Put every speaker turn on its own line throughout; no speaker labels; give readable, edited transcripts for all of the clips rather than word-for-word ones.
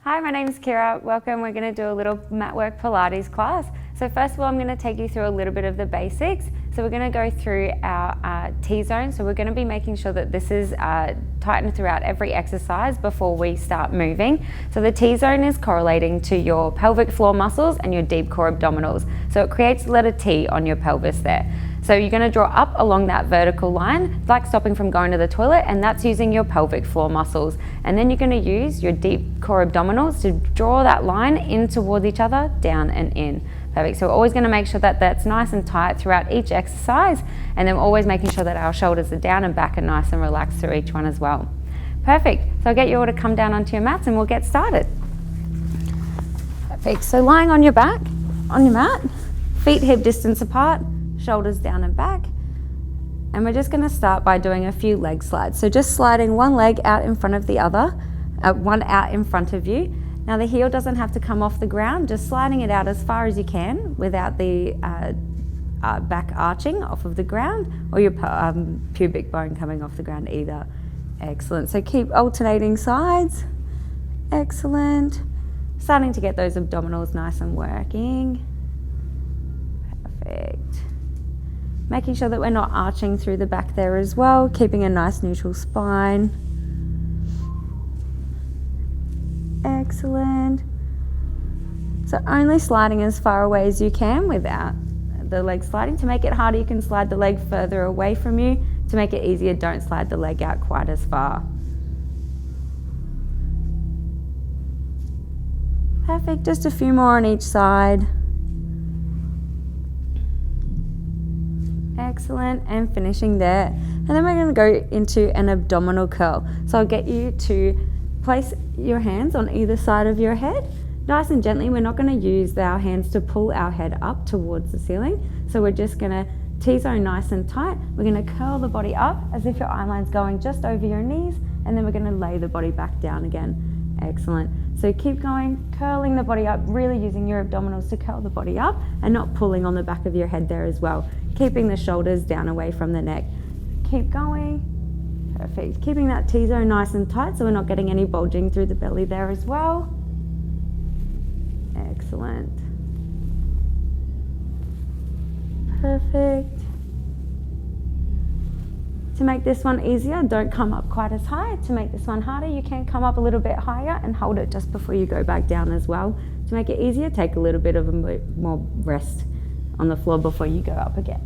Hi, my name is Kierra. Welcome. We're going to do a little matwork Pilates class. So first of all, I'm going to take you through a little bit of the basics. So we're going to go through our T-zone. So we're going to be making sure that this is tightened throughout every exercise before we start moving. So the T-zone is correlating to your pelvic floor muscles and your deep core abdominals. So it creates the letter T on your pelvis there. So you're going to draw up along that vertical line, like stopping from going to the toilet, and that's using your pelvic floor muscles. And then you're going to use your deep core abdominals to draw that line in towards each other, down and in. Perfect. So we're always going to make sure that that's nice and tight throughout each exercise, and then we're always making sure that our shoulders are down and back and nice and relaxed through each one as well. Perfect. So I'll get you all to come down onto your mats and we'll get started. Perfect. So lying on your back, on your mat, feet hip distance apart, shoulders down and back, and we're just going to start by doing a few leg slides. So just sliding one leg out in front of the other, one out in front of you. Now the heel doesn't have to come off the ground, just sliding it out as far as you can without the back arching off of the ground or your pubic bone coming off the ground either. Excellent. So keep alternating sides. Excellent. Starting to get those abdominals nice and working. Perfect. Making sure that we're not arching through the back there as well, keeping a nice neutral spine. Excellent. So only sliding as far away as you can without the leg sliding. To make it harder, you can slide the leg further away from you. To make it easier, don't slide the leg out quite as far. Perfect, just a few more on each side. Excellent, and finishing there. And then we're going to go into an abdominal curl. So I'll get you to place your hands on either side of your head. Nice and gently. We're not going to use our hands to pull our head up towards the ceiling. So we're just going to T-zone nice and tight. We're going to curl the body up as if your eye line's going just over your knees, and then we're going to lay the body back down again. Excellent. So keep going, curling the body up, really using your abdominals to curl the body up and not pulling on the back of your head there as well. Keeping the shoulders down away from the neck. Keep going. Perfect. Keeping that T-zone nice and tight so we're not getting any bulging through the belly there as well. Excellent. Perfect. To make this one easier, don't come up quite as high. To make this one harder, you can come up a little bit higher and hold it just before you go back down as well. To make it easier, take a little bit of more rest on the floor before you go up again.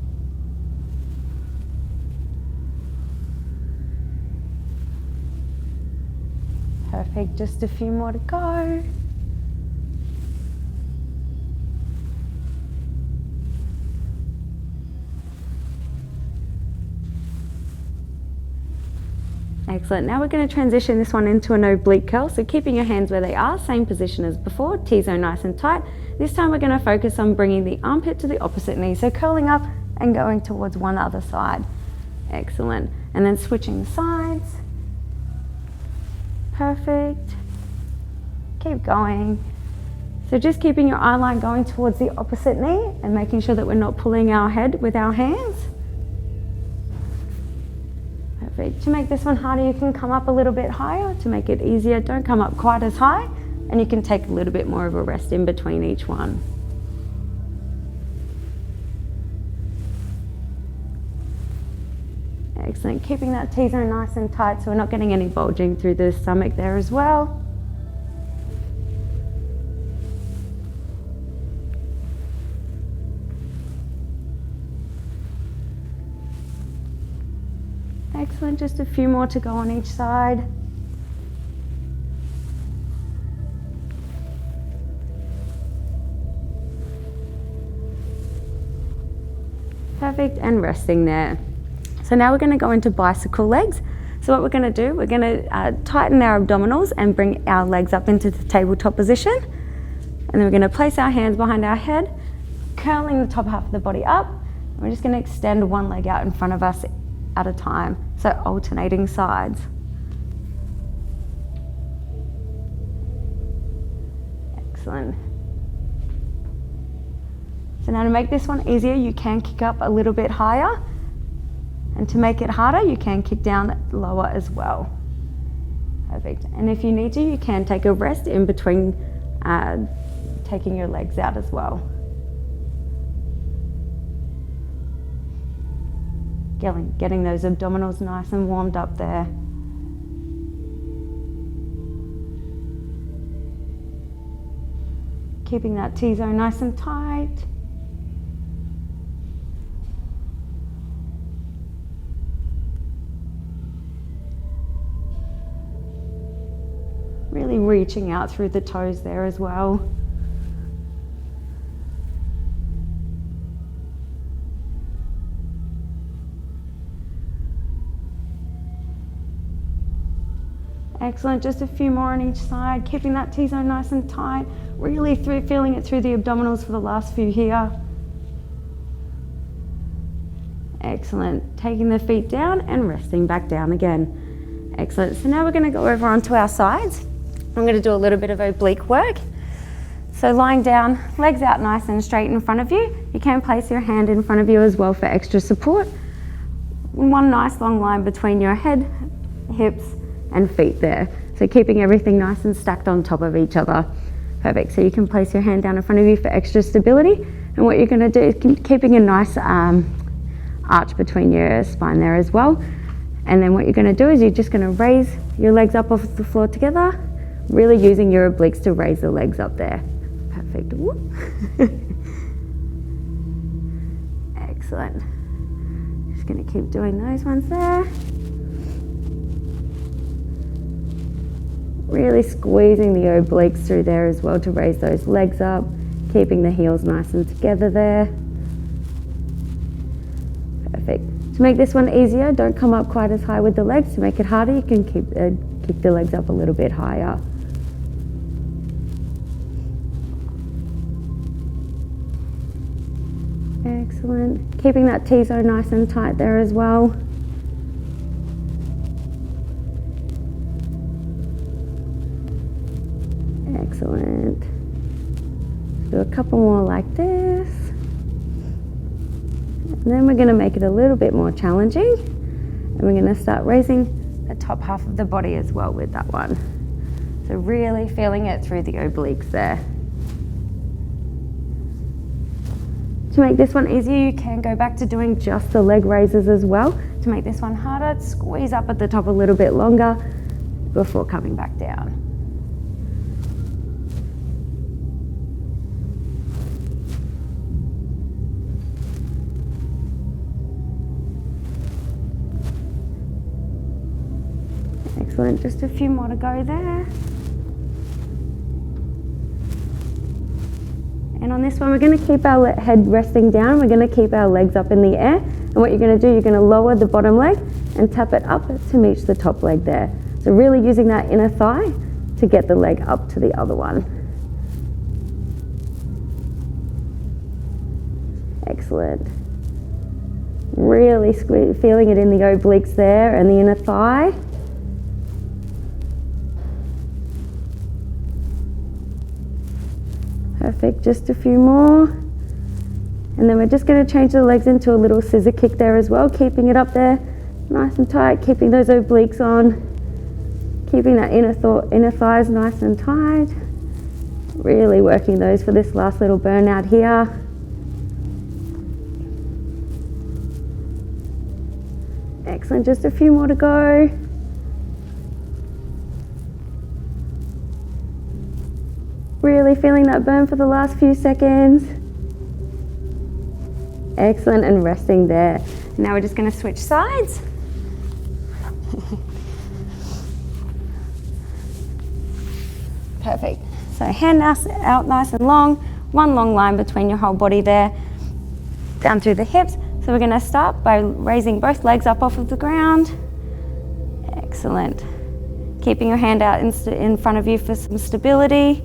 Perfect, just a few more to go. Excellent. Now we're going to transition this one into an oblique curl. So keeping your hands where they are, same position as before, T-zone nice and tight. This time we're going to focus on bringing the armpit to the opposite knee. So curling up and going towards one other side. Excellent. And then switching sides. Perfect. Keep going. So just keeping your eye line going towards the opposite knee and making sure that we're not pulling our head with our hands. Perfect. To make this one harder, you can come up a little bit higher. To make it easier, don't come up quite as high, and you can take a little bit more of a rest in between each one. Excellent. Keeping that T-zone nice and tight so we're not getting any bulging through the stomach there as well. Excellent, just a few more to go on each side. Perfect, and resting there. So now we're going to go into bicycle legs. So what we're going to do, we're going to tighten our abdominals and bring our legs up into the tabletop position. And then we're going to place our hands behind our head, curling the top half of the body up. And we're just going to extend one leg out in front of us at a time, so alternating sides. Excellent. So now to make this one easier, you can kick up a little bit higher, and to make it harder, you can kick down lower as well. Perfect. And if you need to, you can take a rest in between taking your legs out as well. Getting those abdominals nice and warmed up there. Keeping that T-zone nice and tight. Really reaching out through the toes there as well. Excellent, just a few more on each side, keeping that T-zone nice and tight, really feeling it through the abdominals for the last few here. Excellent, taking the feet down and resting back down again. Excellent, so now we're going to go over onto our sides. I'm going to do a little bit of oblique work. So lying down, legs out nice and straight in front of you. You can place your hand in front of you as well for extra support. One nice long line between your head, hips, and feet there. So keeping everything nice and stacked on top of each other. Perfect, so you can place your hand down in front of you for extra stability. And what you're gonna do is keeping a nice arch between your spine there as well. And then what you're gonna do is you're just gonna raise your legs up off the floor together, really using your obliques to raise the legs up there. Perfect. Excellent. Just gonna keep doing those ones there. Really squeezing the obliques through there as well to raise those legs up, keeping the heels nice and together there. Perfect. To make this one easier, don't come up quite as high with the legs. To make it harder, you can kick the legs up a little bit higher. Excellent. Keeping that T-zone nice and tight there as well. Excellent. Do a couple more like this. And then we're going to make it a little bit more challenging. And we're going to start raising the top half of the body as well with that one. So really feeling it through the obliques there. To make this one easier, you can go back to doing just the leg raises as well. To make this one harder, squeeze up at the top a little bit longer before coming back down. Excellent, just a few more to go there. And on this one, we're going to keep our head resting down. We're going to keep our legs up in the air. And what you're going to do, you're going to lower the bottom leg and tap it up to meet the top leg there. So really using that inner thigh to get the leg up to the other one. Excellent. Really feeling it in the obliques there and the inner thigh. Perfect, just a few more. And then we're just going to change the legs into a little scissor kick there as well, keeping it up there nice and tight, keeping those obliques on, keeping that inner thighs nice and tight. Really working those for this last little burnout here. Excellent, just a few more to go. Really feeling that burn for the last few seconds. Excellent, and resting there. Now we're just going to switch sides. Perfect. So hand out nice and long, one long line between your whole body there, down through the hips. So we're going to start by raising both legs up off of the ground. Excellent. Keeping your hand out in front of you for some stability.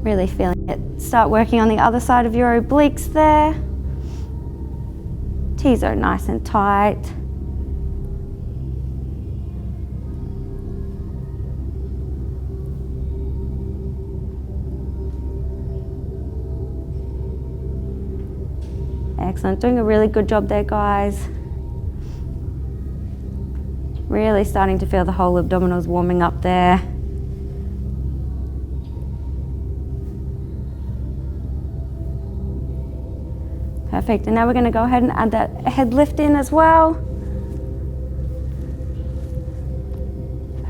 Really feeling it. Start working on the other side of your obliques there. T-zone nice and tight. Excellent, doing a really good job there, guys. Really starting to feel the whole abdominals warming up there. Perfect, and now we're going to go ahead and add that head lift in as well.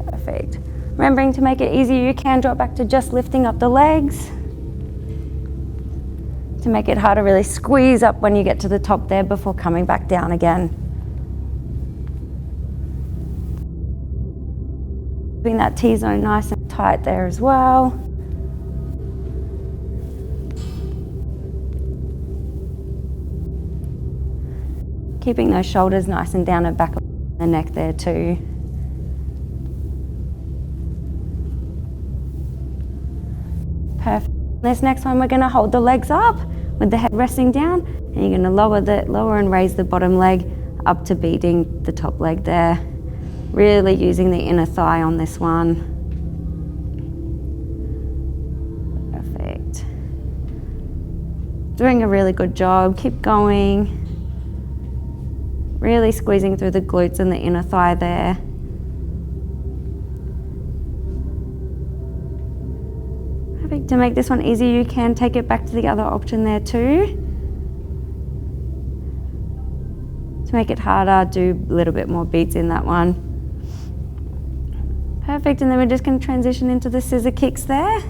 Perfect. Remembering to make it easier, you can drop back to just lifting up the legs. To make it harder, really squeeze up when you get to the top there before coming back down again. Keeping that T-zone nice and tight there as well. Keeping those shoulders nice and down and back on the neck there too. Perfect. This next one, we're going to hold the legs up with the head resting down, and you're going to lower and raise the bottom leg up to beating the top leg there. Really using the inner thigh on this one. Perfect. Doing a really good job. Keep going. Really squeezing through the glutes and the inner thigh there. Perfect. To make this one easier, you can take it back to the other option there too. To make it harder, do a little bit more beats in that one. Perfect, and then we're just going to transition into the scissor kicks there.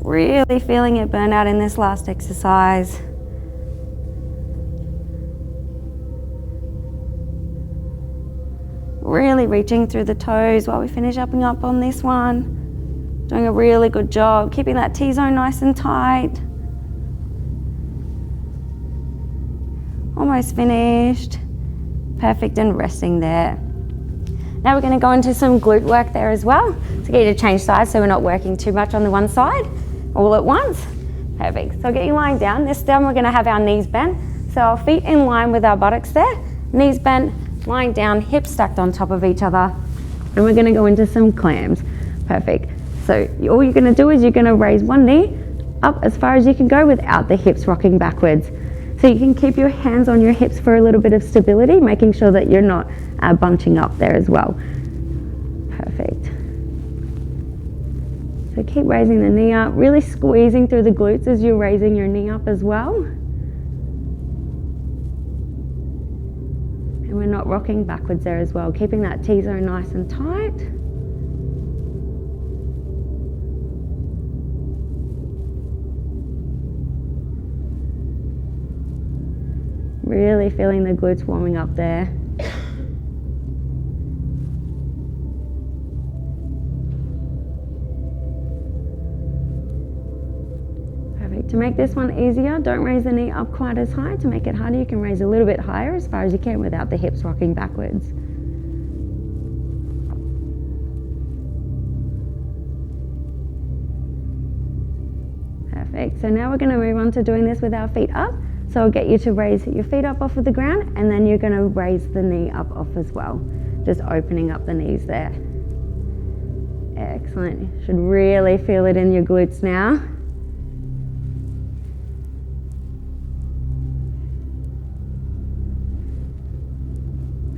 Really feeling it burn out in this last exercise. Really reaching through the toes while we finish up on this one. Doing a really good job, keeping that T-zone nice and tight. Almost finished. Perfect, and resting there. Now we're going to go into some glute work there as well to get you to change sides so we're not working too much on the one side all at once. Perfect. So I'll get you lying down. This time we're going to have our knees bent. So our feet in line with our buttocks there. Knees bent, lying down, hips stacked on top of each other. And we're going to go into some clams. Perfect. So all you're going to do is you're going to raise one knee up as far as you can go without the hips rocking backwards. So you can keep your hands on your hips for a little bit of stability, making sure that you're not bunching up there as well. Perfect. So keep raising the knee up, really squeezing through the glutes as you're raising your knee up as well. And we're not rocking backwards there as well, keeping that T-zone nice and tight. Really feeling the glutes warming up there. Perfect. To make this one easier, don't raise the knee up quite as high. To make it harder, you can raise a little bit higher as far as you can without the hips rocking backwards. Perfect. So now we're going to move on to doing this with our feet up. So I'll get you to raise your feet up off of the ground, and then you're going to raise the knee up off as well. Just opening up the knees there. Excellent. You should really feel it in your glutes now.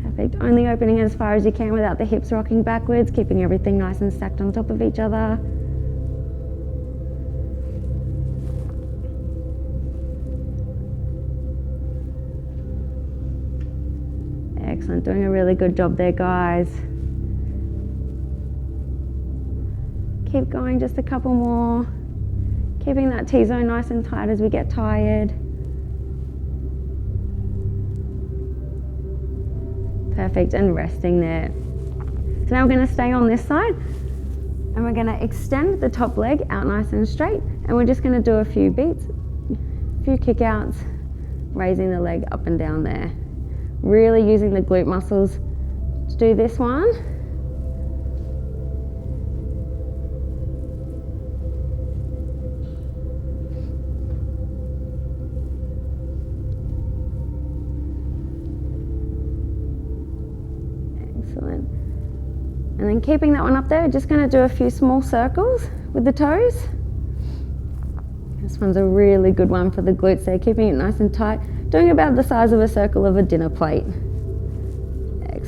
Perfect. Only opening as far as you can without the hips rocking backwards, keeping everything nice and stacked on top of each other. Excellent, doing a really good job there, guys. Keep going, just a couple more. Keeping that T-zone nice and tight as we get tired. Perfect, and resting there. So now we're going to stay on this side, and we're going to extend the top leg out nice and straight, and we're just going to do a few beats, a few kick outs, raising the leg up and down there. Really using the glute muscles to do this one. Excellent. And then keeping that one up there, just going to do a few small circles with the toes. This one's a really good one for the glutes there, keeping it nice and tight. Doing about the size of a circle of a dinner plate. Excellent.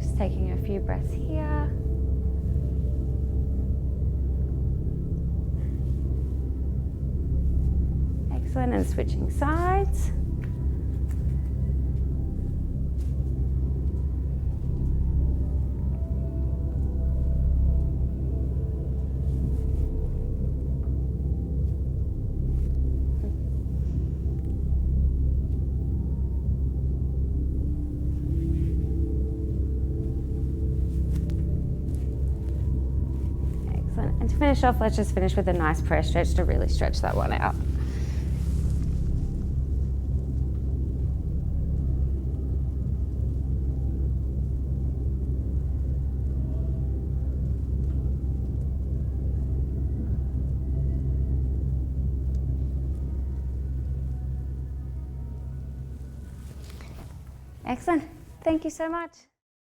Just taking a few breaths here. Excellent, and switching sides. And to finish off, let's just finish with a nice prayer stretch to really stretch that one out. Excellent. Thank you so much.